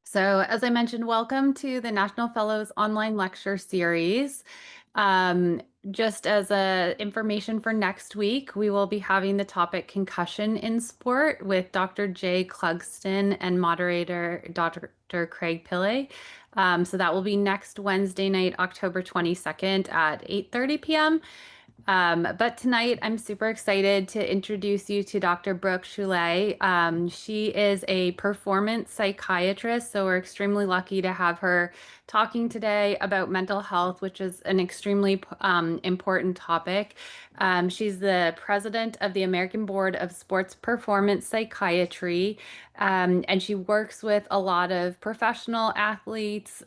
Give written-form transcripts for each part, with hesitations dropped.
So, as I mentioned, welcome to the National Fellows Online Lecture Series. Um, just as information for next week, we will be having the topic concussion in sport with Dr. Jay Clugston and moderator Dr. Craig Pillay. So that will be next Wednesday night, October 22nd at 8:30 p.m. But tonight, I'm super excited to introduce you to Dr. Brook Choulet. She is a performance psychiatrist, so we're extremely lucky to have her talking today about mental health, which is an extremely important topic. She's the president of the American Board of Sports Performance Psychiatry, and she works with a lot of professional athletes.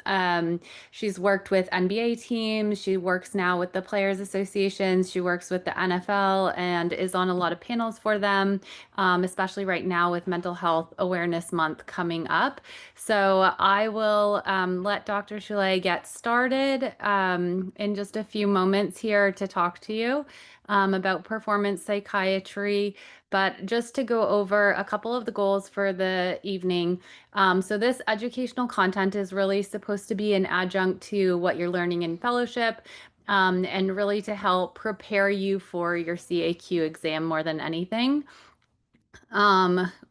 She's worked with NBA teams. She works now with the Players Associations. She works with the NFL and is on a lot of panels for them, especially right now with Mental Health Awareness Month coming up. So I will let Dr. Choulet get started in just a few moments here to talk to you about performance psychiatry. But just to go over a couple of the goals for the evening. So this educational content is really supposed to be an adjunct to what you're learning in fellowship, and really to help prepare you for your CAQ exam more than anything.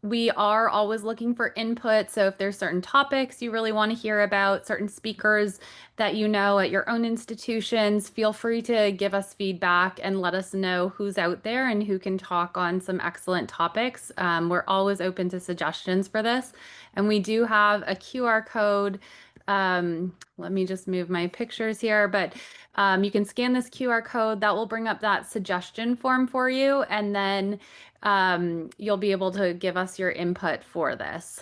We are always looking for input. So if there's certain topics you really want to hear about, certain speakers that you know at your own institutions, feel free to give us feedback and let us know who's out there and who can talk on some excellent topics. We're always open to suggestions for this. And we do have a QR code. Let me just move my pictures here, but you can scan this QR code that will bring up that suggestion form for you. And then you'll be able to give us your input for this.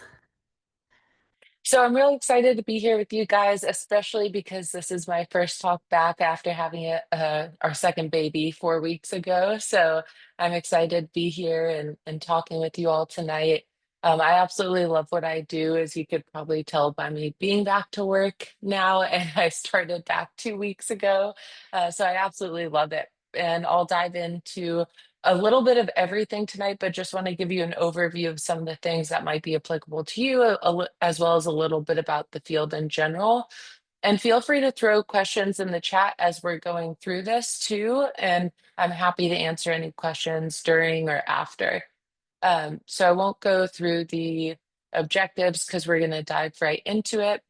So I'm really excited to be here with you guys, especially because this is my first talk back after having our second baby 4 weeks ago. So I'm excited to be here and talking with you all tonight. I absolutely love what I do, as you could probably tell by me being back to work now, and I started back 2 weeks ago. So I absolutely love it. And I'll dive into a little bit of everything tonight, but just want to give you an overview of some of the things that might be applicable to you, as well as a little bit about the field in general. And feel free to throw questions in the chat as we're going through this too. And I'm happy to answer any questions during or after. So I won't go through the objectives because we're going to dive right into it,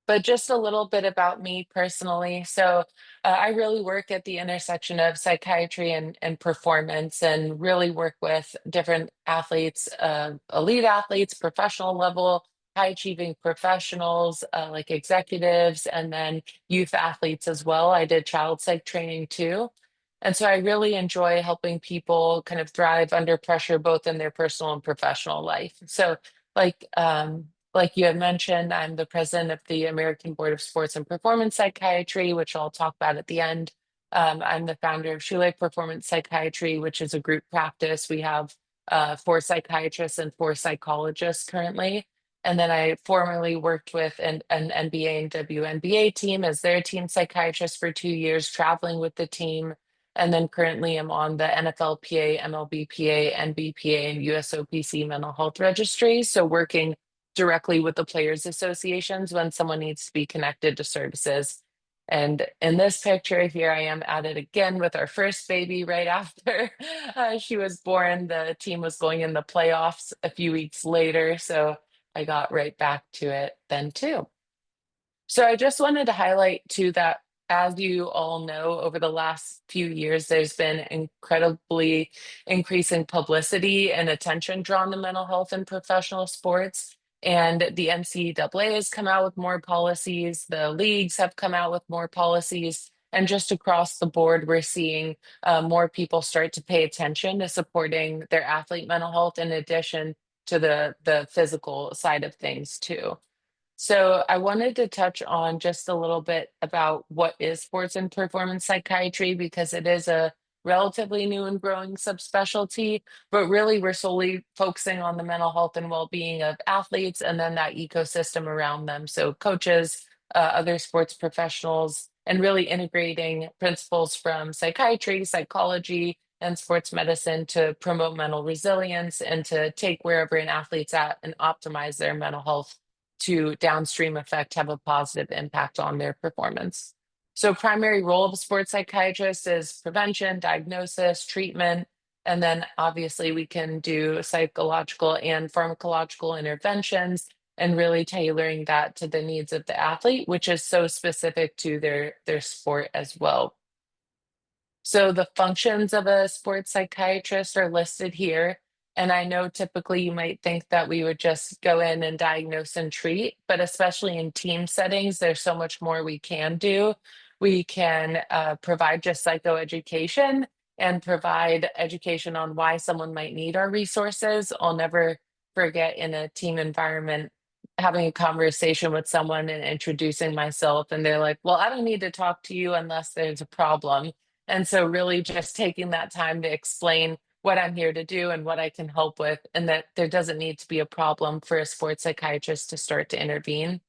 but just a little bit about me personally. So I really work at the intersection of psychiatry and performance, and really work with different athletes, elite athletes, professional level, high achieving professionals, like executives, and then youth athletes as well. I did child psych training too. And so I really enjoy helping people kind of thrive under pressure, both in their personal and professional life. So, like, like you had mentioned, I'm the president of the American Board of Sports and Performance Psychiatry, which I'll talk about at the end. I'm the founder of Choulet Performance Psychiatry, which is a group practice. We have four psychiatrists and four psychologists currently. And then I formerly worked with an NBA and WNBA team as their team psychiatrist for 2 years, traveling with the team. And then currently I'm on the NFLPA, MLBPA, NBPA, and USOPC mental health registry. So working directly with the players associations when someone needs to be connected to services. And in this picture here, I am at it again with our first baby right after she was born. The team was going in the playoffs a few weeks later, so I got right back to it then too. So I just wanted to highlight too that, as you all know, over the last few years, there's been incredibly increasing publicity and attention drawn to mental health in professional sports. And the NCAA has come out with more policies, the leagues have come out with more policies. And just across the board, we're seeing more people start to pay attention to supporting their athlete mental health, in addition to the physical side of things too. So I wanted to touch on just a little bit about what is sports and performance psychiatry, because it is a relatively new and growing subspecialty, but really we're solely focusing on the mental health and well-being of athletes and then that ecosystem around them. So coaches, other sports professionals, and really integrating principles from psychiatry, psychology, and sports medicine to promote mental resilience and to take wherever an athlete's at and optimize their mental health to downstream effect have a positive impact on their performance. So primary role of a sports psychiatrist is prevention, diagnosis, treatment, and then obviously we can do psychological and pharmacological interventions and really tailoring that to the needs of the athlete, which is so specific to their sport as well. So the functions of a sports psychiatrist are listed here. And I know typically you might think that we would just go in and diagnose and treat, but especially in team settings, there's so much more we can do. We can provide just psychoeducation and provide education on why someone might need our resources. I'll never forget in a team environment having a conversation with someone and introducing myself, and they're like, well, I don't need to talk to you unless there's a problem. And so, really, just taking that time to explain what I'm here to do and what I can help with, and that there doesn't need to be a problem for a sports psychiatrist to start to intervene.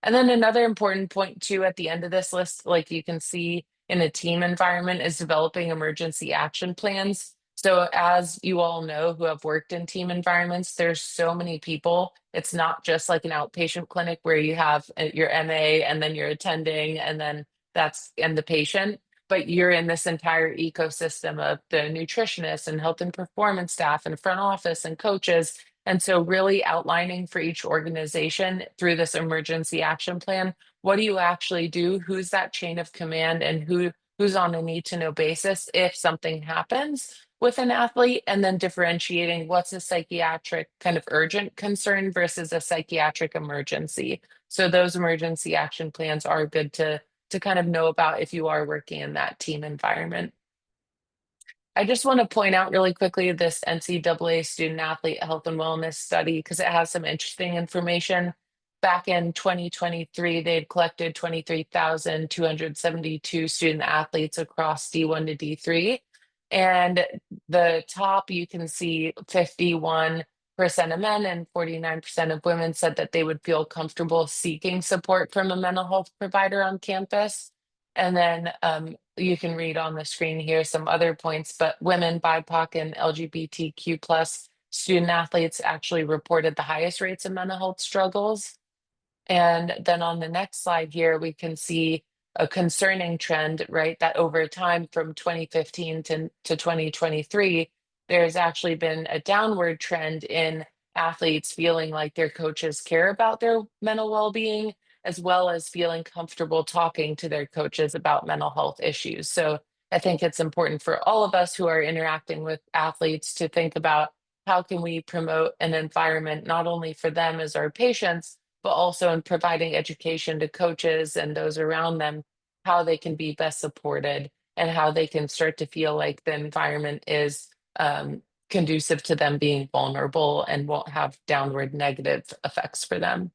And then another important point too at the end of this list, like you can see in a team environment, is developing emergency action plans. So as you all know who have worked in team environments, there's so many people. It's not just like an outpatient clinic where you have your MA and then you're attending and then that's and the patient, but you're in this entire ecosystem of the nutritionist and health and performance staff and front office and coaches, and so, really outlining for each organization through this emergency action plan, what do you actually do? Who's that chain of command, and who's on a need to know basis if something happens with an athlete? And then differentiating what's a psychiatric kind of urgent concern versus a psychiatric emergency. So those emergency action plans are good to kind of know about if you are working in that team environment. I just want to point out really quickly this NCAA student athlete health and wellness study because it has some interesting information. Back in 2023, they had collected 23,272 student athletes across D1 to D3. And the top, you can see 51% of men and 49% of women said that they would feel comfortable seeking support from a mental health provider on campus. And then you can read on the screen here some other points, but women, BIPOC, and LGBTQ plus student athletes actually reported the highest rates of mental health struggles. And then on the next slide here, we can see a concerning trend, right? That over time from 2015 to 2023, there's actually been a downward trend in athletes feeling like their coaches care about their mental well-being, as well as feeling comfortable talking to their coaches about mental health issues. So I think it's important for all of us who are interacting with athletes to think about how can we promote an environment not only for them as our patients, but also in providing education to coaches and those around them, how they can be best supported and how they can start to feel like the environment is conducive to them being vulnerable and won't have downward negative effects for them.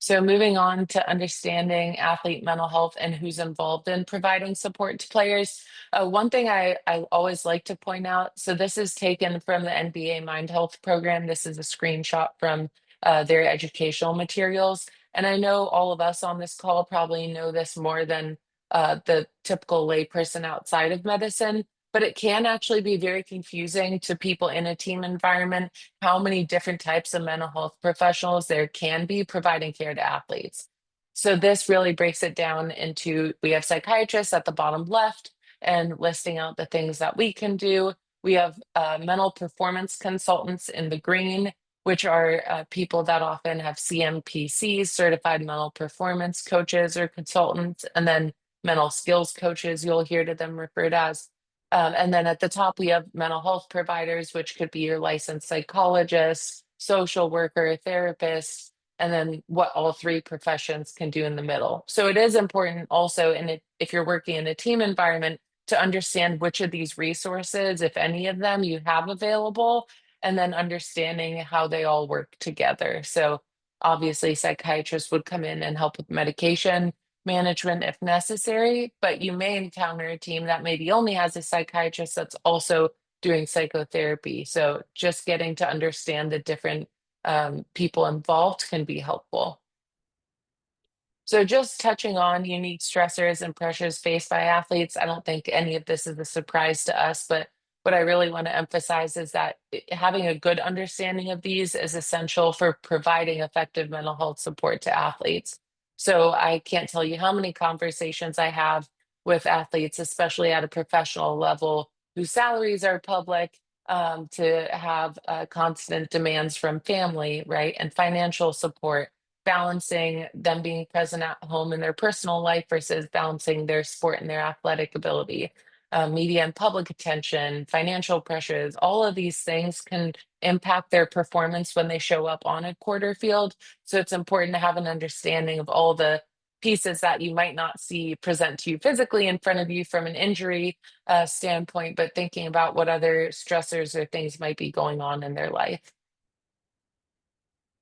So moving on to understanding athlete mental health and who's involved in providing support to players. One thing I always like to point out, so this is taken from the NBA Mind Health program. This is a screenshot from their educational materials. And I know all of us on this call probably know this more than the typical layperson outside of medicine, but it can actually be very confusing to people in a team environment how many different types of mental health professionals there can be providing care to athletes. So this really breaks it down into we have psychiatrists at the bottom left and listing out the things that we can do. We have mental performance consultants in the green, which are people that often have CMPCs, certified mental performance coaches or consultants, and then mental skills coaches, you'll hear to them referred as. And then at the top, we have mental health providers, which could be your licensed psychologist, social worker, therapist, and then what all three professions can do in the middle. So it is important also, if you're working in a team environment, to understand which of these resources, if any of them, you have available, and then understanding how they all work together. So obviously, psychiatrists would come in and help with medication management if necessary, but you may encounter a team that maybe only has a psychiatrist that's also doing psychotherapy. So just getting to understand the different people involved can be helpful. So just touching on unique stressors and pressures faced by athletes, I don't think any of this is a surprise to us, but what I really want to emphasize is that having a good understanding of these is essential for providing effective mental health support to athletes. So I can't tell you how many conversations I have with athletes, especially at a professional level, whose salaries are public, to have constant demands from family, right, and financial support, balancing them being present at home in their personal life versus balancing their sport and their athletic ability. Media and public attention, financial pressures, all of these things can impact their performance when they show up on a quarter field. So it's important to have an understanding of all the pieces that you might not see present to you physically in front of you from an injury standpoint, but thinking about what other stressors or things might be going on in their life.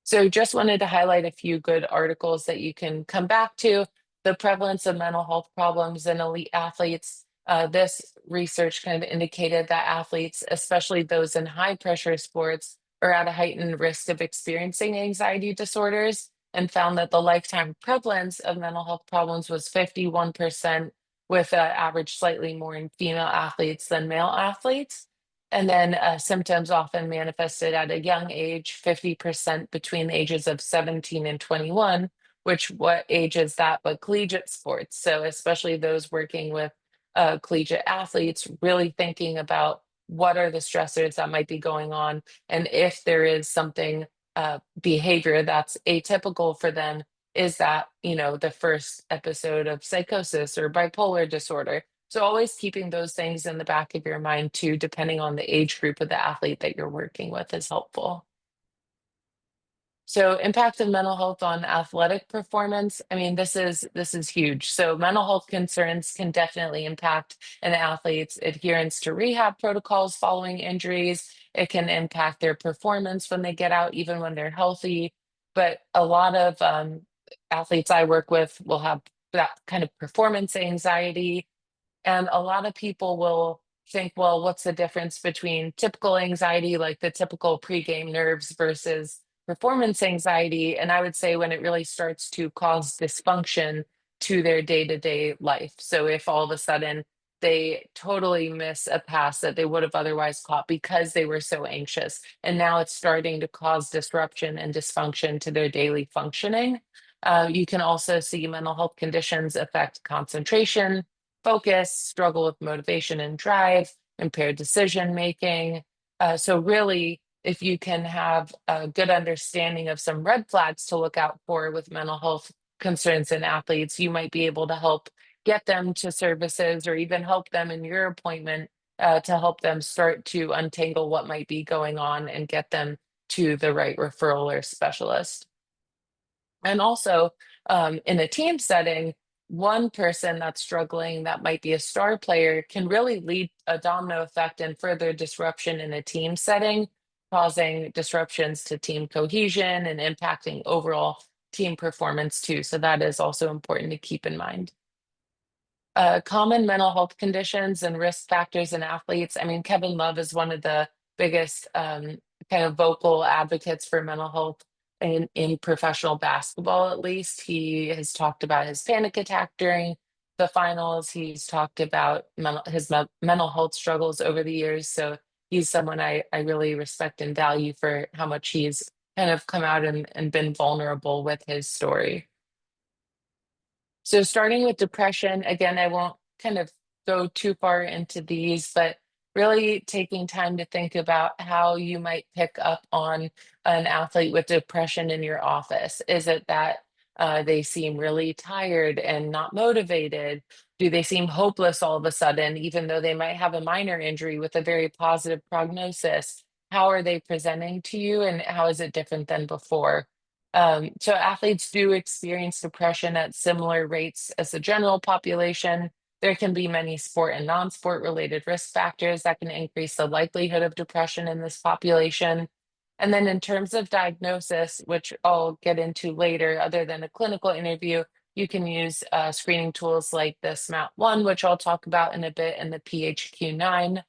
So just wanted to highlight a few good articles that you can come back to. The prevalence of mental health problems in elite athletes. This research kind of indicated that athletes, especially those in high pressure sports, are at a heightened risk of experiencing anxiety disorders, and found that the lifetime prevalence of mental health problems was 51%, with average slightly more in female athletes than male athletes. And then symptoms often manifested at a young age, 50% between the ages of 17 and 21, which what age is that but collegiate sports? So especially those working with collegiate athletes, really thinking about what are the stressors that might be going on, and if there is something behavior that's atypical for them, is that, the first episode of psychosis or bipolar disorder? So always keeping those things in the back of your mind too, depending on the age group of the athlete that you're working with, is helpful. So impact of mental health on athletic performance. I mean, this is huge. So mental health concerns can definitely impact an athlete's adherence to rehab protocols following injuries. It can impact their performance when they get out, even when they're healthy. But a lot of athletes I work with will have that kind of performance anxiety, and a lot of people will think, well, what's the difference between typical anxiety, like the typical pregame nerves, versus performance anxiety? And I would say when it really starts to cause dysfunction to their day to day life. So if all of a sudden they totally miss a pass that they would have otherwise caught because they were so anxious, and now it's starting to cause disruption and dysfunction to their daily functioning. You can also see mental health conditions affect concentration, focus, struggle with motivation and drive, impaired decision making. So, really, if you can have a good understanding of some red flags to look out for with mental health concerns in athletes, you might be able to help get them to services or even help them in your appointment to help them start to untangle what might be going on and get them to the right referral or specialist. And also, in a team setting, one person that's struggling that might be a star player can really lead a domino effect and further disruption in a team setting, causing disruptions to team cohesion and impacting overall team performance too. So that is also important to keep in mind. Common mental health conditions and risk factors in athletes. I mean, Kevin Love is one of the biggest kind of vocal advocates for mental health in professional basketball, at least. He has talked about his panic attack during the finals. He's talked about mental health struggles over the years. So he's someone I really respect and value for how much he's kind of come out and been vulnerable with his story. So starting with depression, again, I won't kind of go too far into these, but really taking time to think about how you might pick up on an athlete with depression in your office. Is it that they seem really tired and not motivated? Do they seem hopeless all of a sudden, even though they might have a minor injury with a very positive prognosis? How are they presenting to you, and how is it different than before? So athletes do experience depression at similar rates as the general population. There can be many sport and non-sport related risk factors that can increase the likelihood of depression in this population. And then in terms of diagnosis, which I'll get into later, other than a clinical interview, you can use screening tools like the SMAT1, which I'll talk about in a bit, and the PHQ-9.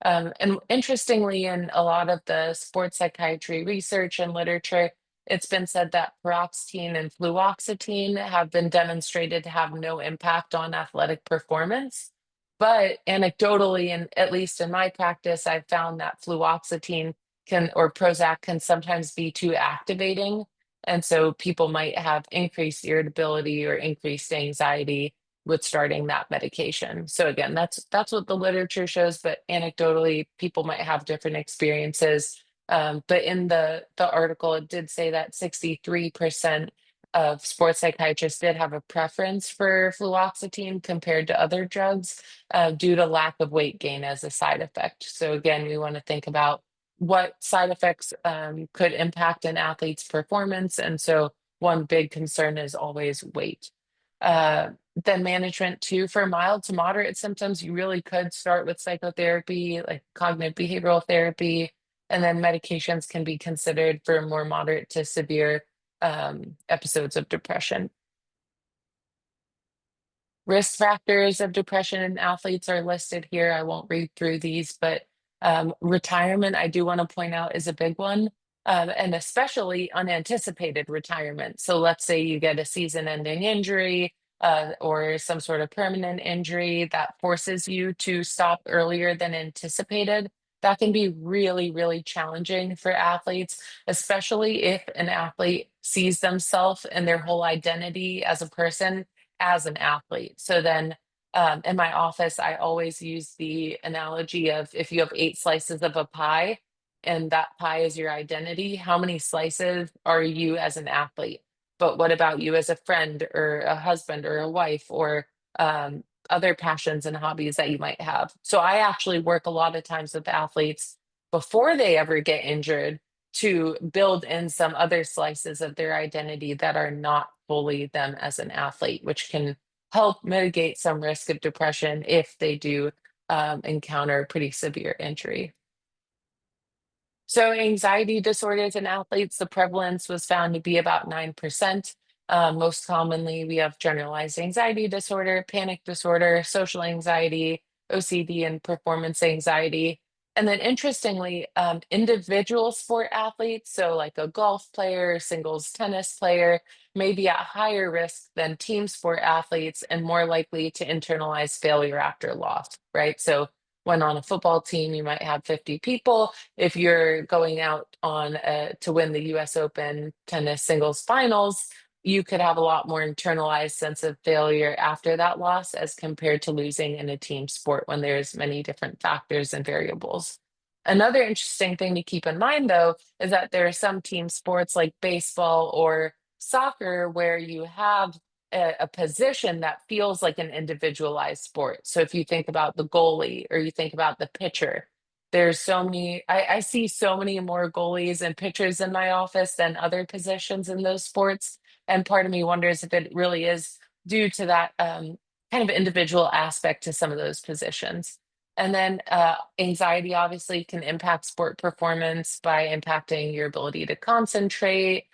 And interestingly, in a lot of the sports psychiatry research and literature, it's been said that paroxetine and fluoxetine have been demonstrated to have no impact on athletic performance. But anecdotally, and at least in my practice, I've found that fluoxetine can or Prozac can sometimes be too activating. And so people might have increased irritability or increased anxiety with starting that medication. So again, that's what the literature shows, but anecdotally, people might have different experiences. But in the article, it did say that 63% of sports psychiatrists did have a preference for fluoxetine compared to other drugs due to lack of weight gain as a side effect. So again, we want to think about what side effects could impact an athlete's performance. And so one big concern is always weight. Uh, then management too, for mild to moderate symptoms, you really could start with psychotherapy, like cognitive behavioral therapy, and then medications can be considered for more moderate to severe episodes of depression. Risk factors of depression in athletes are listed here. I won't read through these, but retirement, I do want to point out, is a big one, and especially unanticipated retirement. So let's say you get a season-ending injury or some sort of permanent injury that forces you to stop earlier than anticipated. That can be really, really challenging for athletes, especially if an athlete sees themselves and their whole identity as a person as an athlete. So then in my office, I always use the analogy of if you have 8 slices of a pie and that pie is your identity, how many slices are you as an athlete? But what about you as a friend or a husband or a wife or other passions and hobbies that you might have? So I actually work a lot of times with athletes before they ever get injured to build in some other slices of their identity that are not fully them as an athlete, which can help mitigate some risk of depression if they do encounter pretty severe injury. So, anxiety disorders in athletes, the prevalence was found to be about 9%. Most commonly, we have generalized anxiety disorder, panic disorder, social anxiety, OCD, and performance anxiety. And then, interestingly, individual sport athletes, so like a golf player, singles tennis player, may be at higher risk than team sport athletes and more likely to internalize failure after loss, right? So, when on a football team, you might have 50 people if you're going out on to win the US Open tennis singles finals, you could have a lot more internalized sense of failure after that loss as compared to losing in a team sport when there's many different factors and variables. Another interesting thing to keep in mind, though, is that there are some team sports like baseball or soccer where you have a position that feels like an individualized sport. So if you think about the goalie or you think about the pitcher, there's so many, I see so many more goalies and pitchers in my office than other positions in those sports. And part of me wonders if it really is due to that kind of individual aspect to some of those positions. And then anxiety obviously can impact sport performance by impacting your ability to concentrate,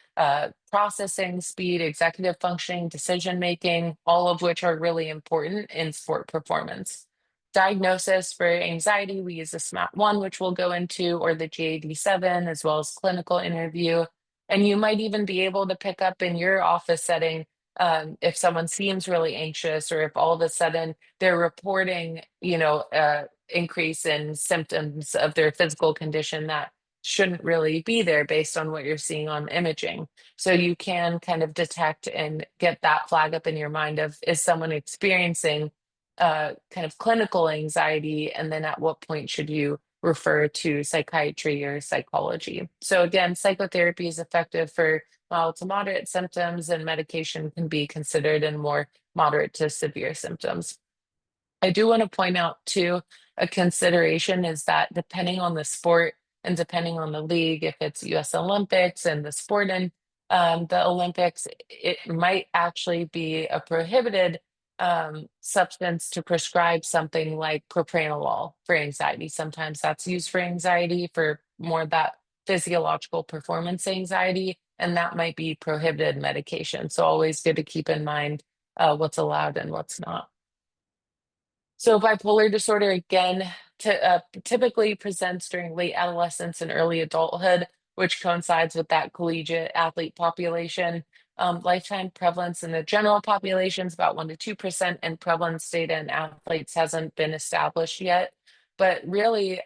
processing speed, executive functioning, decision making, all of which are really important in sport performance. Diagnosis for anxiety, we use the SMAT-1, which we'll go into, or the GAD-7, as well as clinical interview. And you might even be able to pick up in your office setting if someone seems really anxious, or if all of a sudden they're reporting, increase in symptoms of their physical condition that shouldn't really be there based on what you're seeing on imaging. So you can kind of detect and get that flag up in your mind of, is someone experiencing kind of clinical anxiety, and then at what point should you refer to psychiatry or psychology. So again, psychotherapy is effective for mild to moderate symptoms, and medication can be considered in more moderate to severe symptoms. I do want to point out too, a consideration is that depending on the sport and depending on the league, if it's US Olympics and the sport in the Olympics, it might actually be a prohibited substance to prescribe something like propranolol for anxiety. Sometimes that's used for anxiety, for more that physiological performance anxiety, and that might be prohibited medication. So always good to keep in mind what's allowed and what's not. So bipolar disorder, again, typically presents during late adolescence and early adulthood, which coincides with that collegiate athlete population. Lifetime prevalence in the general population is about 1 to 2%, and prevalence data in athletes hasn't been established yet. But really,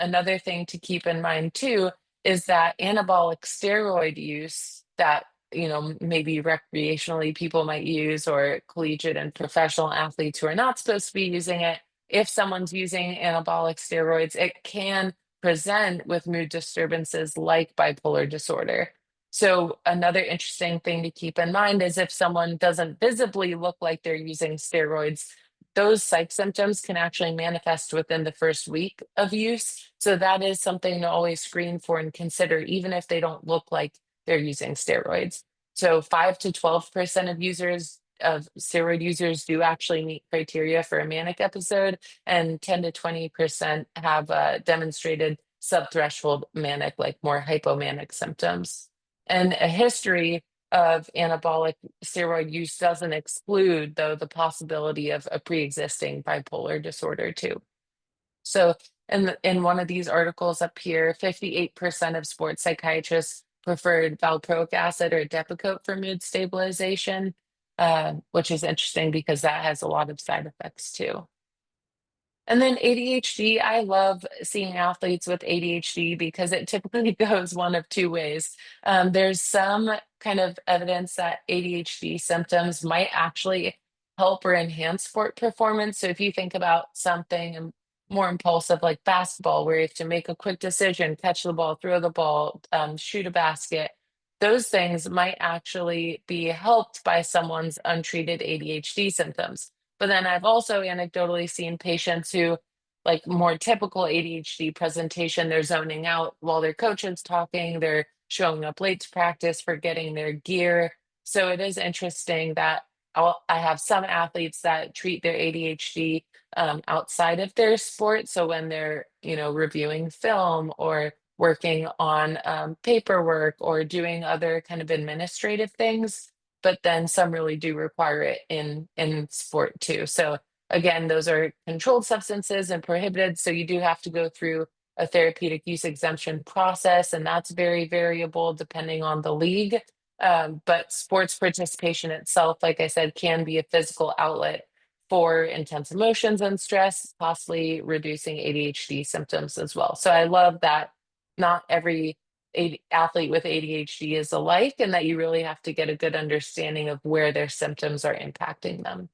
another thing to keep in mind too is that anabolic steroid use that maybe recreationally people might use, or collegiate and professional athletes who are not supposed to be using it. If someone's using anabolic steroids, it can present with mood disturbances like bipolar disorder. So another interesting thing to keep in mind is if someone doesn't visibly look like they're using steroids, those psych symptoms can actually manifest within the first week of use. So that is something to always screen for and consider, even if they don't look like they're using steroids. So 5 to 12% of steroid users do actually meet criteria for a manic episode, and 10 to 20% have demonstrated subthreshold manic, like more hypomanic symptoms. And a history of anabolic steroid use doesn't exclude, though, the possibility of a pre-existing bipolar disorder too. So in one of these articles up here, 58% of sports psychiatrists preferred valproic acid or Depakote for mood stabilization, which is interesting because that has a lot of side effects too. And then ADHD, I love seeing athletes with ADHD because it typically goes one of two ways. There's some kind of evidence that ADHD symptoms might actually help or enhance sport performance. So if you think about something more impulsive like basketball, where you have to make a quick decision, catch the ball, throw the ball, shoot a basket, those things might actually be helped by someone's untreated ADHD symptoms. But then I've also anecdotally seen patients who, like more typical ADHD presentation, they're zoning out while their coach is talking, they're showing up late to practice, forgetting their gear. So it is interesting that I have some athletes that treat their ADHD outside of their sport. So when they're, reviewing film or working on paperwork or doing other kind of administrative things, but then some really do require it in sport too. So again, those are controlled substances and prohibited, so you do have to go through a therapeutic use exemption process, and that's very variable depending on the league. But sports participation itself, like I said, can be a physical outlet for intense emotions and stress, possibly reducing ADHD symptoms as well. So I love that not every athlete with ADHD is alike, and that you really have to get a good understanding of where their symptoms are impacting them.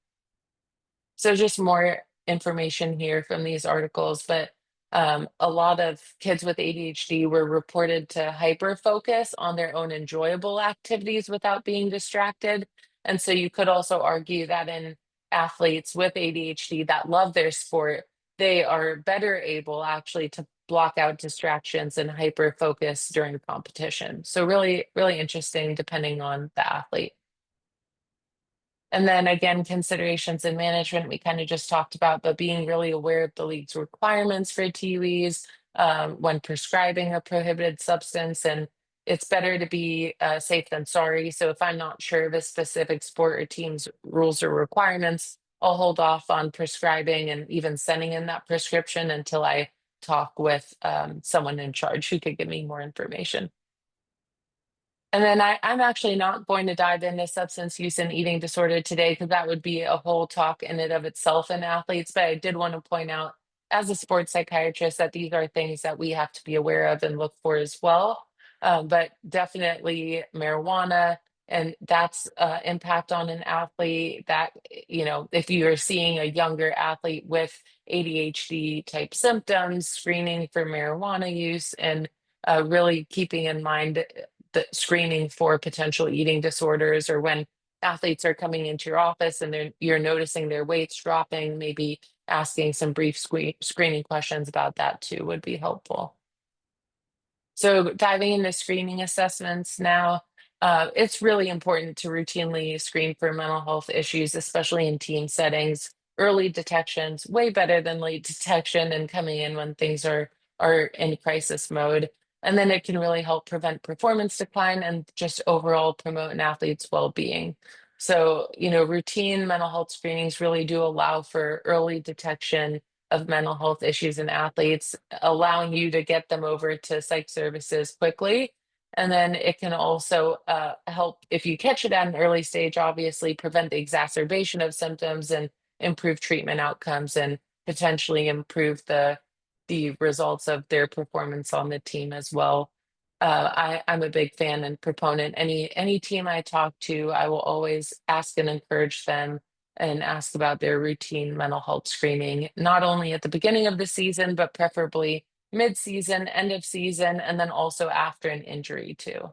So just more information here from these articles, but a lot of kids with ADHD were reported to hyper focus on their own enjoyable activities without being distracted. And so you could also argue that in athletes with ADHD that love their sport, they are better able actually to block out distractions and hyper focus during competition. So really, really interesting depending on the athlete. And then again, considerations in management, we kind of just talked about, but being really aware of the league's requirements for TUEs when prescribing a prohibited substance. And it's better to be safe than sorry. So if I'm not sure of a specific sport or team's rules or requirements, I'll hold off on prescribing and even sending in that prescription until I talk with someone in charge who could give me more information. And then I'm actually not going to dive into substance use and eating disorder today, because that would be a whole talk in and of itself in athletes. But I did want to point out, as a sports psychiatrist, that these are things that we have to be aware of and look for as well. But definitely marijuana and that's impact on an athlete, that, if you are seeing a younger athlete with ADHD type symptoms, screening for marijuana use, and really keeping in mind the screening for potential eating disorders, or when athletes are coming into your office and you're noticing their weights dropping, maybe asking some brief screening questions about that too would be helpful. So diving into screening assessments now, it's really important to routinely screen for mental health issues, especially in team settings. Early detection's way better than late detection and coming in when things are in crisis mode. And then it can really help prevent performance decline and just overall promote an athlete's well-being. So, routine mental health screenings really do allow for early detection of mental health issues in athletes, allowing you to get them over to psych services quickly. And then it can also help, if you catch it at an early stage, obviously prevent the exacerbation of symptoms and improve treatment outcomes and potentially improve the results of their performance on the team as well. I'm a big fan and proponent. Any team I talk to, I will always ask and encourage them and ask about their routine mental health screening, not only at the beginning of the season, but preferably mid-season, end of season, and then also after an injury too.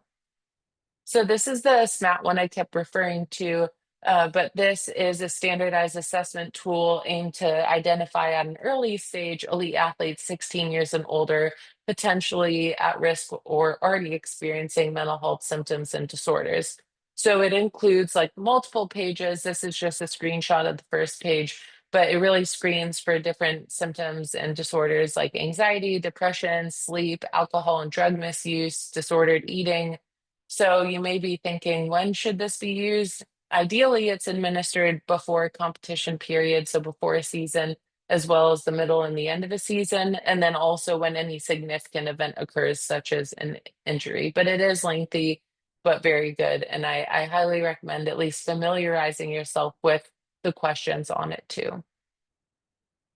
So this is the SMAT one I kept referring to, but this is a standardized assessment tool aimed to identify at an early stage elite athletes 16 years and older, potentially at risk or already experiencing mental health symptoms and disorders. So it includes like multiple pages. This is just a screenshot of the first page, but it really screens for different symptoms and disorders like anxiety, depression, sleep, alcohol and drug misuse, disordered eating. So you may be thinking, when should this be used? Ideally, it's administered before a competition period, so before a season, as well as the middle and the end of a season, and then also when any significant event occurs, such as an injury. But it is lengthy, but very good. And I highly recommend at least familiarizing yourself with the questions on it too.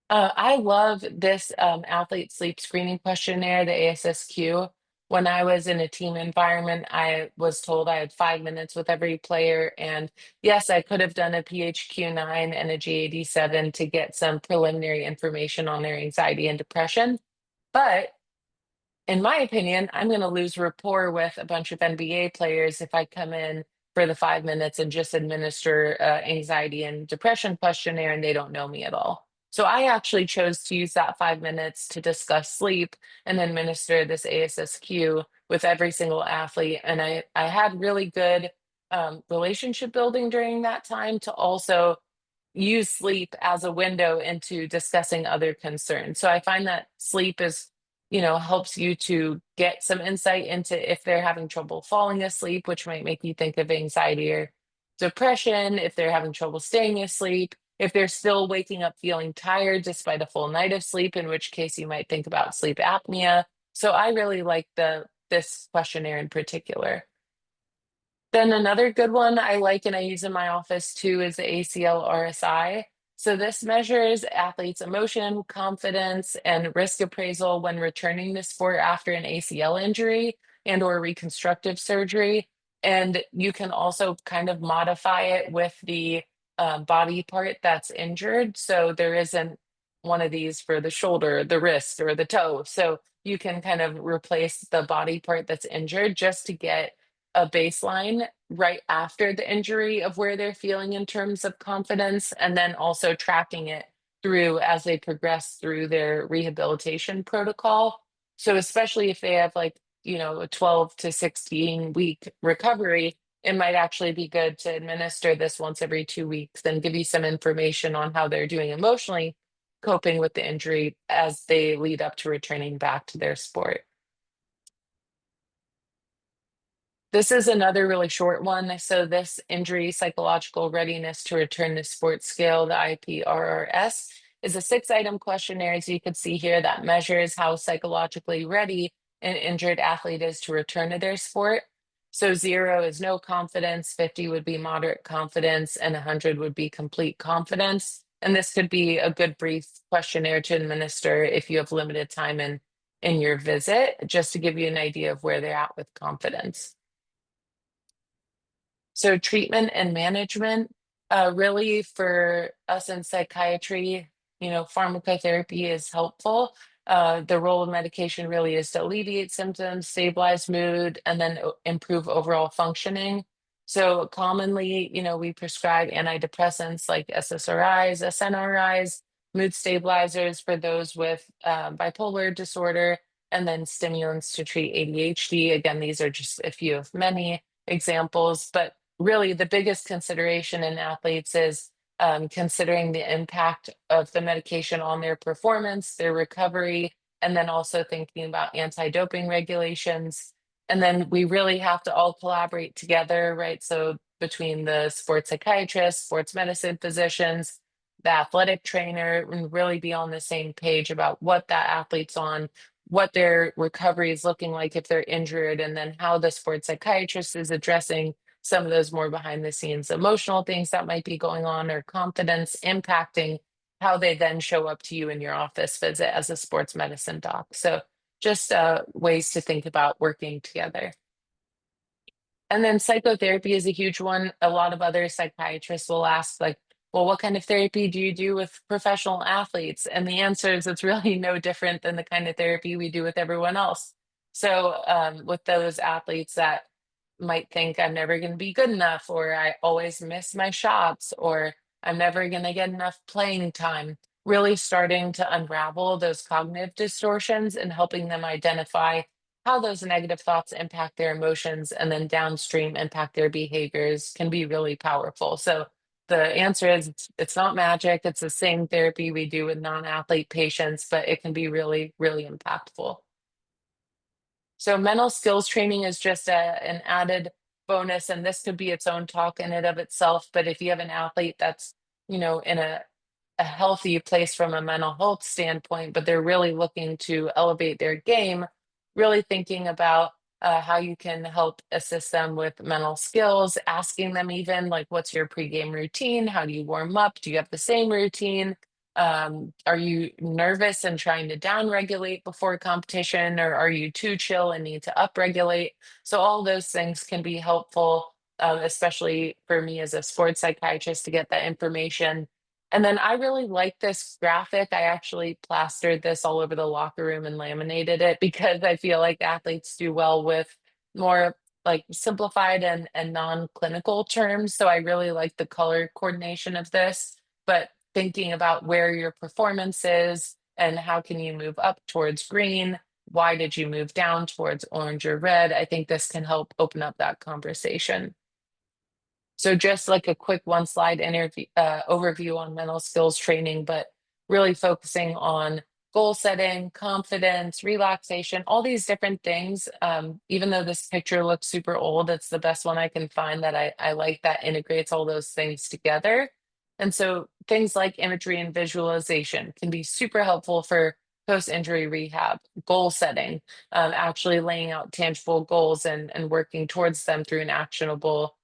I love this athlete sleep screening questionnaire, the ASSQ. When I was in a team environment, I was told I had 5 minutes with every player. And yes, I could have done a PHQ-9 and a G87 to get some preliminary information on their anxiety and depression. But in my opinion, I'm going to lose rapport with a bunch of NBA players if I come in for the 5 minutes and just administer anxiety and depression questionnaire and they don't know me at all. So I actually chose to use that 5 minutes to discuss sleep and administer this ASSQ with every single athlete. And I had really good relationship building during that time to also use sleep as a window into discussing other concerns. So I find that sleep is, helps you to get some insight into if they're having trouble falling asleep, which might make you think of anxiety or depression, if they're having trouble staying asleep, if they're still waking up feeling tired despite a full night of sleep, in which case you might think about sleep apnea. So I really like this questionnaire in particular. Then another good one I like and I use in my office too is the ACL RSI. So this measures athletes' emotion, confidence, and risk appraisal when returning to sport after an ACL injury and or reconstructive surgery. And you can also kind of modify it with the body part that's injured. So there isn't one of these for the shoulder, the wrist, or the toe. So you can kind of replace the body part that's injured just to get a baseline right after the injury of where they're feeling in terms of confidence, and then also tracking it through as they progress through their rehabilitation protocol. So, especially if they have like, a 12 to 16 week recovery, it might actually be good to administer this once every 2 weeks and give you some information on how they're doing emotionally, coping with the injury as they lead up to returning back to their sport. This is another really short one. So this injury psychological readiness to return to sports scale, the IPRRS, is a 6-item questionnaire, as you can see here, that measures how psychologically ready an injured athlete is to return to their sport. So 0 is no confidence, 50 would be moderate confidence, and 100 would be complete confidence. And this could be a good brief questionnaire to administer if you have limited time in your visit, just to give you an idea of where they're at with confidence. So treatment and management, really for us in psychiatry, pharmacotherapy is helpful. The role of medication really is to alleviate symptoms, stabilize mood, and then improve overall functioning. So commonly, we prescribe antidepressants like SSRIs, SNRIs, mood stabilizers for those with bipolar disorder, and then stimulants to treat ADHD. Again, these are just a few of many examples, but really the biggest consideration in athletes is considering the impact of the medication on their performance, their recovery, and then also thinking about anti-doping regulations. And then we really have to all collaborate together, right? So between the sports psychiatrist, sports medicine physicians, the athletic trainer, and really be on the same page about what that athlete's on, what their recovery is looking like if they're injured, and then how the sports psychiatrist is addressing some of those more behind the scenes emotional things that might be going on or confidence impacting how they then show up to you in your office visit as a sports medicine doc. So just ways to think about working together. And then psychotherapy is a huge one. A lot of other psychiatrists will ask, like, well, what kind of therapy do you do with professional athletes? And the answer is it's really no different than the kind of therapy we do with everyone else. So, with those athletes that might think I'm never going to be good enough, or I always miss my shots, or I'm never going to get enough playing time, really starting to unravel those cognitive distortions and helping them identify how those negative thoughts impact their emotions and then downstream impact their behaviors can be really powerful. So the answer is it's not magic. It's the same therapy we do with non-athlete patients, but it can be really, really impactful. So mental skills training is just an added bonus, and this could be its own talk in and of itself. But if you have an athlete that's, in a healthy place from a mental health standpoint, but they're really looking to elevate their game, really thinking about how you can help assist them with mental skills, asking them even like, what's your pregame routine? How do you warm up? Do you have the same routine? Are you nervous and trying to downregulate before competition, or are you too chill and need to upregulate? So all those things can be helpful, especially for me as a sports psychiatrist to get that information. And then I really like this graphic. I actually plastered this all over the locker room and laminated it because I feel like athletes do well with more like simplified and non-clinical terms. So I really like the color coordination of this. But thinking about where your performance is and how can you move up towards green, why did you move down towards orange or red, I think this can help open up that conversation. So just like a quick one slide interview overview on mental skills training, but really focusing on goal setting, confidence, relaxation, all these different things. Even though this picture looks super old, it's the best one I can find that I like that integrates all those things together. And so things like imagery and visualization can be super helpful for post-injury rehab, goal setting, actually laying out tangible goals and working towards them through an actionable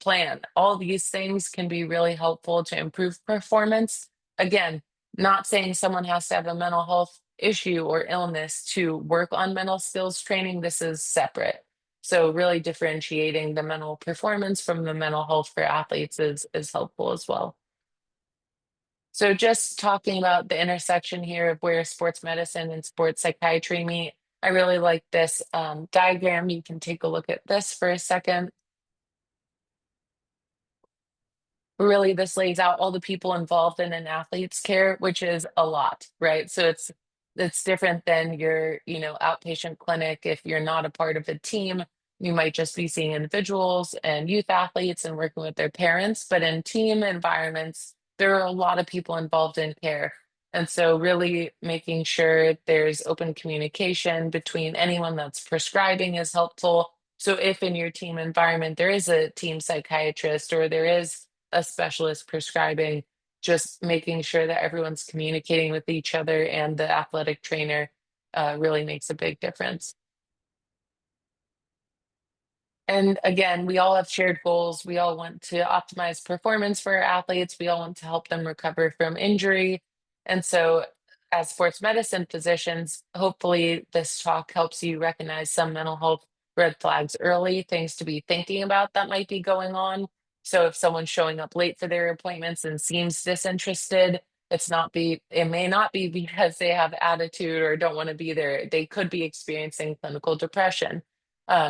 plan. All these things can be really helpful to improve performance. Again, not saying someone has to have a mental health issue or illness to work on mental skills training. This is separate. So really differentiating the mental performance from the mental health for athletes is helpful as well. So just talking about the intersection here of where sports medicine and sports psychiatry meet, I really like this diagram. You can take a look at this for a second. Really, this lays out all the people involved in an athlete's care, which is a lot, right? So it's different than your, outpatient clinic. If you're not a part of a team, you might just be seeing individuals and youth athletes and working with their parents. But in team environments, there are a lot of people involved in care. And so really making sure there's open communication between anyone that's prescribing is helpful. So if in your team environment there is a team psychiatrist or there is a specialist prescribing, just making sure that everyone's communicating with each other and the athletic trainer really makes a big difference. And again, we all have shared goals. We all want to optimize performance for our athletes. We all want to help them recover from injury. And so, as sports medicine physicians, hopefully, this talk helps you recognize some mental health red flags early, things to be thinking about that might be going on. So, if someone's showing up late for their appointments and seems disinterested, it may not be because they have attitude or don't want to be there. They could be experiencing clinical depression.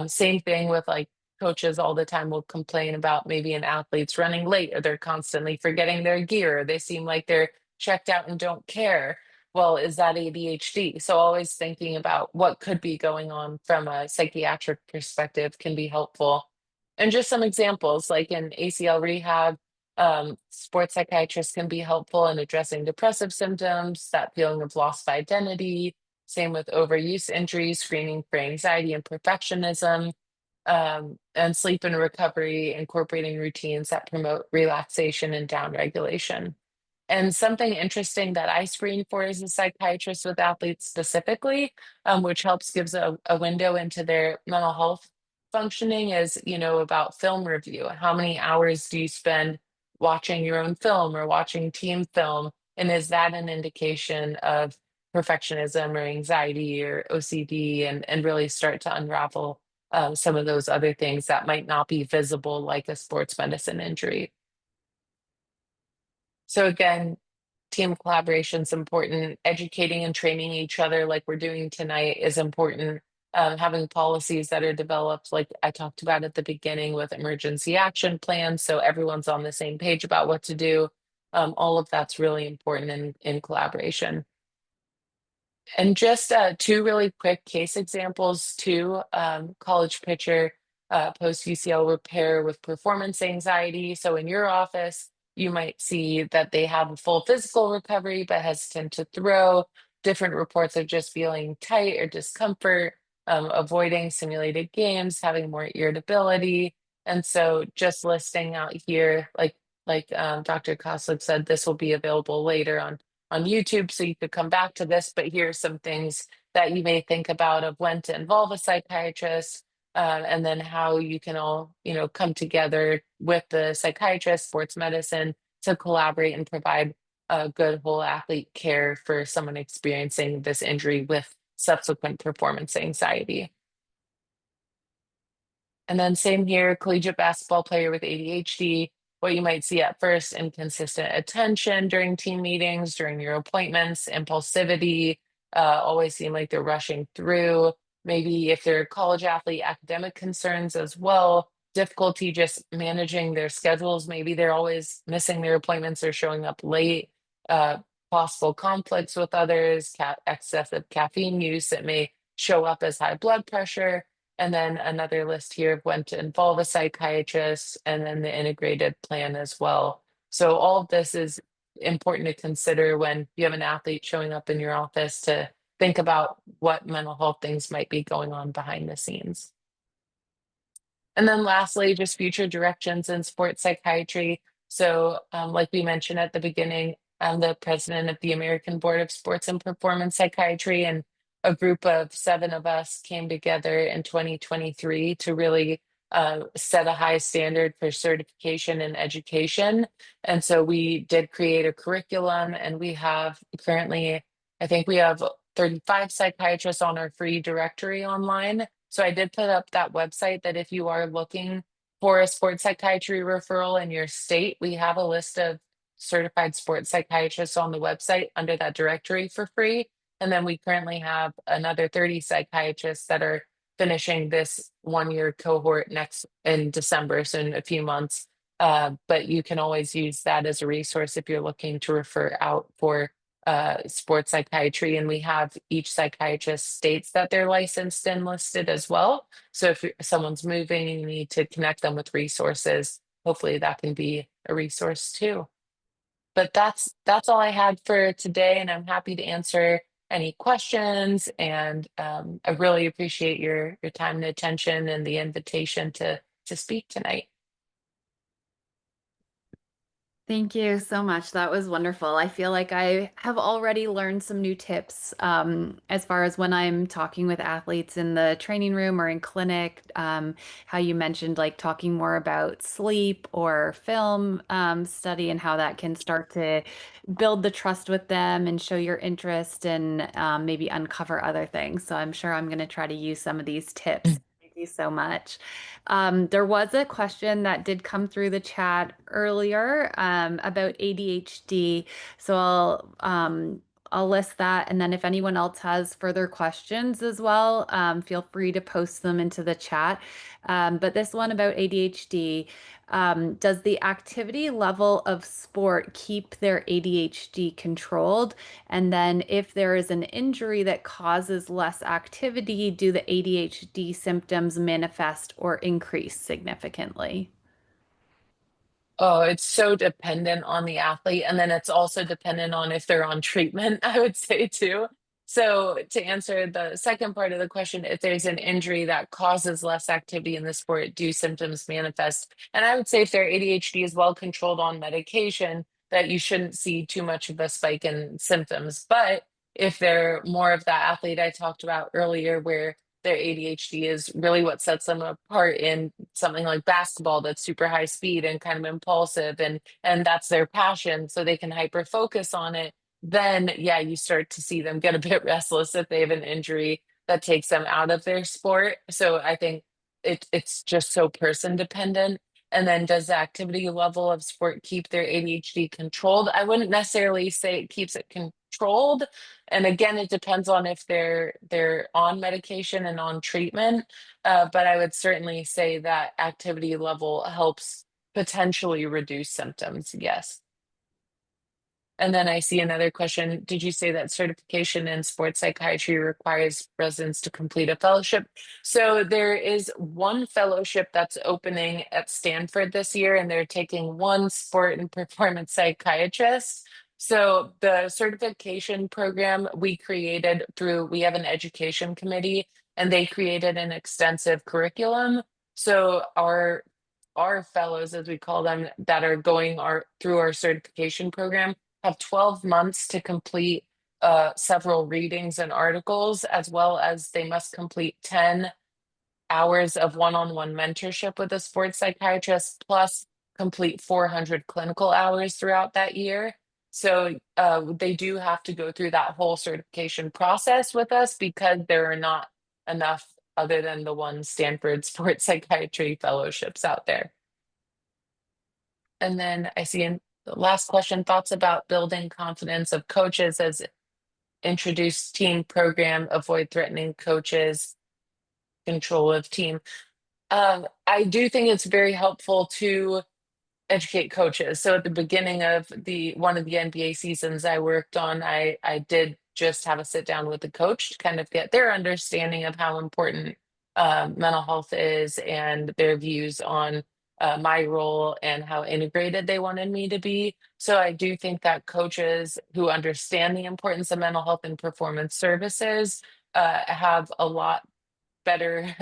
Same thing with like coaches all the time will complain about maybe an athlete's running late or they're constantly forgetting their gear. They seem like they're checked out and don't care. Well, is that ADHD? So always thinking about what could be going on from a psychiatric perspective can be helpful. And just some examples, like in ACL rehab, sports psychiatrists can be helpful in addressing depressive symptoms, that feeling of lost identity. Same with overuse injuries, screening for anxiety and perfectionism, and sleep and recovery, incorporating routines that promote relaxation and downregulation. And something interesting that I screen for as a psychiatrist with athletes specifically, which helps gives a window into their mental health functioning is, about film review. How many hours do you spend watching your own film or watching team film? And is that an indication of perfectionism or anxiety or OCD, and really start to unravel some of those other things that might not be visible, like a sports medicine injury. So again, team collaboration is important. Educating and training each other, like we're doing tonight, is important. Having policies that are developed, like I talked about at the beginning, with emergency action plans, so everyone's on the same page about what to do. All of that's really important in collaboration. And just two really quick case examples too. College pitcher post UCL repair with performance anxiety. So in your office, you might see that they have a full physical recovery, but hesitant to throw. Different reports of just feeling tight or discomfort, avoiding simulated games, having more irritability. And so just listing out here, like Dr. Koslick said, this will be available later on YouTube, so you could come back to this, but here's some things that you may think about of when to involve a psychiatrist, and then how you can all, come together with the psychiatrist, sports medicine, to collaborate and provide a good whole athlete care for someone experiencing this injury with subsequent performance anxiety. And then same here, collegiate basketball player with ADHD. What you might see at first: inconsistent attention during team meetings, during your appointments, impulsivity, always seem like they're rushing through. Maybe if they're a college athlete, academic concerns as well, difficulty just managing their schedules. Maybe they're always missing their appointments or showing up late. Uh, Possible conflicts with others, excessive caffeine use. It may show up as high blood pressure, and then another list here of when to involve a psychiatrist, and then the integrated plan as well. So all of this is important to consider when you have an athlete showing up in your office, to think about what mental health things might be going on behind the scenes. And then lastly, just future directions in sports psychiatry. So, like we mentioned at the beginning, I'm the president of the American Board of Sports and Performance Psychiatry, and a group of 7 of us came together in 2023 to really set a high standard for certification and education. And so we did create a curriculum, and we have currently, I think we have 35 psychiatrists on our free directory online. So I did put up that website, that if you are looking for a sports psychiatry referral in your state, we have a list of certified sports psychiatrists on the website under that directory for free. And then we currently have another 30 psychiatrists that are finishing this 1 year cohort next in December, so in a few months. But you can always use that as a resource if you're looking to refer out for sports psychiatry. And we have each psychiatrist states that they're licensed and listed as well. So if someone's moving and you need to connect them with resources, hopefully that can be a resource too. But that's all I had for today, and I'm happy to answer any questions. And I really appreciate your time and attention, and the invitation to speak tonight. Thank you so much. That was wonderful. I feel like I have already learned some new tips as far as when I'm talking with athletes in the training room or in clinic. How you mentioned like talking more about sleep or film study, and how that can start to build the trust with them and show your interest, and maybe uncover other things. So I'm sure I'm going to try to use some of these tips. Thank you so much. There was a question that did come through the chat earlier about ADHD. So I'll list that. And then if anyone else has further questions as well, feel free to post them into the chat. But this one about ADHD, does the activity level of sport keep their ADHD controlled? And then if there is an injury that causes less activity, do the ADHD symptoms manifest or increase significantly? Oh, it's so dependent on the athlete. And then it's also dependent on if they're on treatment, I would say too. So, to answer the second part of the question, if there's an injury that causes less activity in the sport, do symptoms manifest? And I would say if their ADHD is well controlled on medication, that you shouldn't see too much of a spike in symptoms. But if they're more of that athlete I talked about earlier, where their ADHD is really what sets them apart in something like basketball that's super high speed and kind of impulsive, and that's their passion, so they can hyper focus on it, then yeah, you start to see them get a bit restless if they have an injury that takes them out of their sport. So I think it's just so person dependent. And then does the activity level of sport keep their ADHD controlled? I wouldn't necessarily say it keeps it controlled. And again, it depends on if they're on medication and on treatment. But I would certainly say that activity level helps potentially reduce symptoms. Yes. And then I see another question. Did you say that certification in sports psychiatry requires residents to complete a fellowship? So there is one fellowship that's opening at Stanford this year, and they're taking one sport and performance psychiatrist. So the certification program we have an education committee, and they created an extensive curriculum. So our fellows, as we call them, that are going through our certification program have 12 months to complete several readings and articles, as well as they must complete 10 hours of one-on-one mentorship with a sports psychiatrist, plus complete 400 clinical hours throughout that year. So they do have to go through that whole certification process with us because there are not enough other than the one Stanford sports psychiatry fellowships out there. And then I see in the last question, thoughts about building confidence of coaches as introduce team program, avoid threatening coaches, control of team. I do think it's very helpful to educate coaches. So at the beginning of the one of the NBA seasons I worked on, I did just have a sit down with the coach to kind of get their understanding of how important mental health is and their views on my role and how integrated they wanted me to be. So I do think that coaches who understand the importance of mental health and performance services have a lot better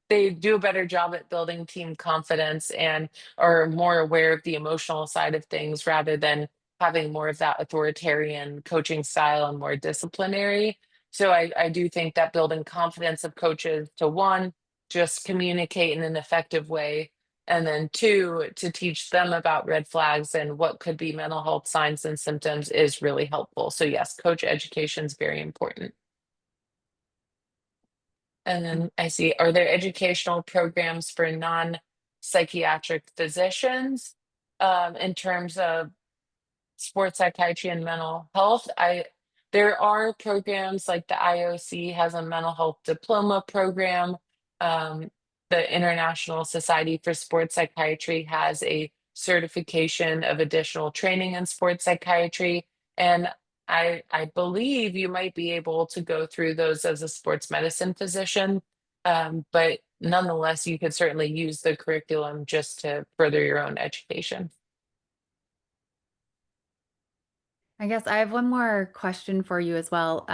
they do a better job at building team confidence and are more aware of the emotional side of things rather than having more of that authoritarian coaching style and more disciplinary. So I do think that building confidence of coaches to one, just communicate in an effective way, and then two, to teach them about red flags and what could be mental health signs and symptoms is really helpful. So yes, coach education is very important. And then I see, are there educational programs for non-psychiatric physicians in terms of sports psychiatry and mental health? There are programs like the IOC has a mental health diploma program. Um, the International Society for Sports Psychiatry has a certification of additional training in sports psychiatry. And I believe you might be able to go through those as a sports medicine physician. But nonetheless, you could certainly use the curriculum just to further your own education. I guess I have one more question for you as well.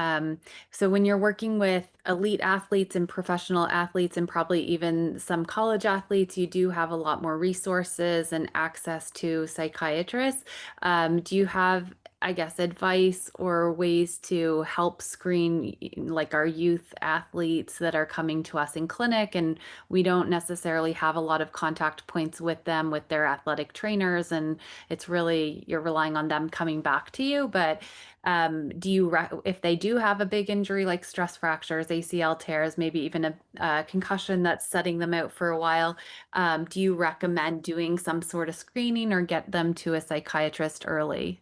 So when you're working with elite athletes and professional athletes and probably even some college athletes, you do have a lot more resources and access to psychiatrists. Do you have, I guess, advice or ways to help screen like our youth athletes that are coming to us in clinic and we don't necessarily have a lot of contact points with them with their athletic trainers and it's really you're relying on them coming back to you. But if they do have a big injury like stress fractures, ACL tears, maybe even a concussion that's setting them out for a while, do you recommend doing some sort of screening or get them to a psychiatrist early?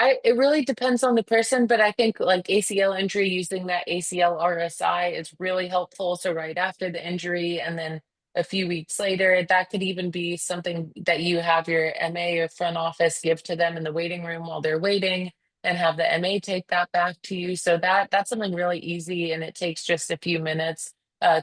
It really depends on the person, but I think like ACL injury, using that ACL RSI is really helpful. So right after the injury, and then a few weeks later, that could even be something that you have your MA or front office give to them in the waiting room while they're waiting, and have the MA take that back to you. So that's something really easy, and it takes just a few minutes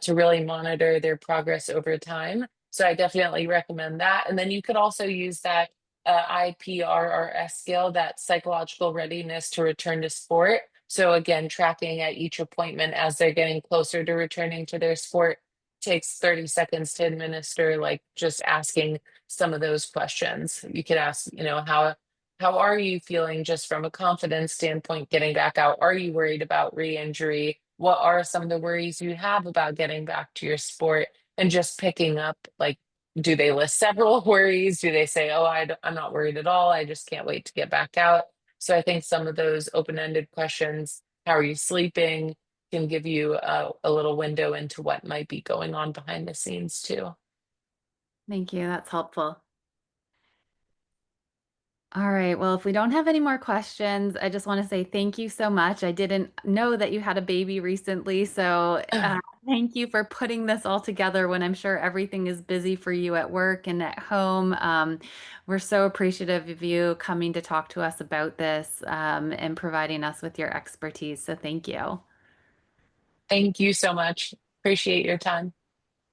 to really monitor their progress over time. So I definitely recommend that. And then you could also use that IPRRS scale, that psychological readiness to return to sport. So again, tracking at each appointment as they're getting closer to returning to their sport takes 30 seconds to administer, like just asking some of those questions. You could ask, how are you feeling just from a confidence standpoint getting back out? Are you worried about re-injury? What are some of the worries you have about getting back to your sport? And just picking up, like, do they list several worries? Do they say, oh, I'm not worried at all. I just can't wait to get back out. So I think some of those open-ended questions, how are you sleeping, can give you a little window into what might be going on behind the scenes too. Thank you. That's helpful. All right. Well, if we don't have any more questions, I just want to say thank you so much. I didn't know that you had a baby recently, so thank you for putting this all together when I'm sure everything is busy for you at work and at home. We're so appreciative of you coming to talk to us about this and providing us with your expertise. So thank you. Thank you so much. Appreciate your time.